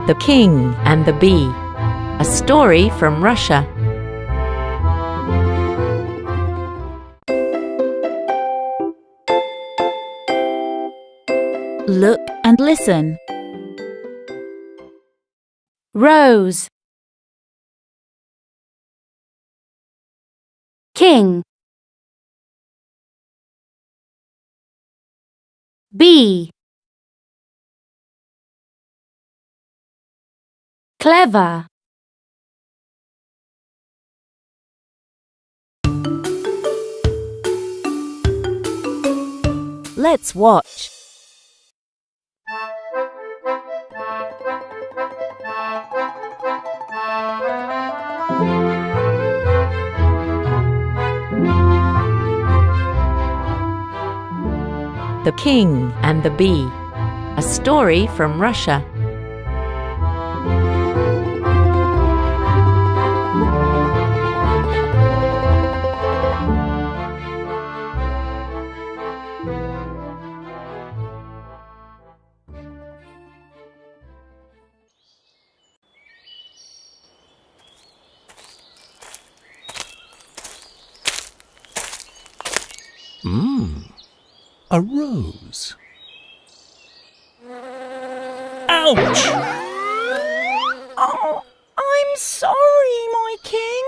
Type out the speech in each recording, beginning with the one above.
The King and the Bee. A story from Russia. Look and listen. Rose. King. Bee. Clever. Let's watch. The King and the Bee. A story from Russia. A rose. Ouch! Oh, I'm sorry, my king.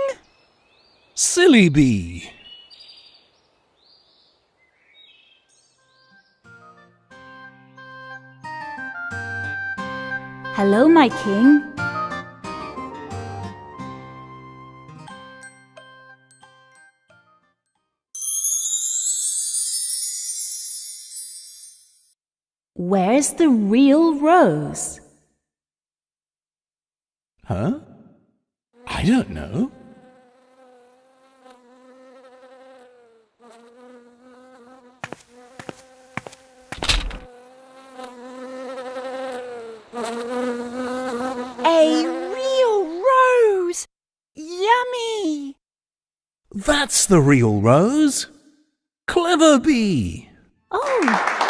Silly bee. Hello, my king. Where's the real rose? Huh? I don't know. A real rose. Yummy. That's the real rose. Clever bee. Oh,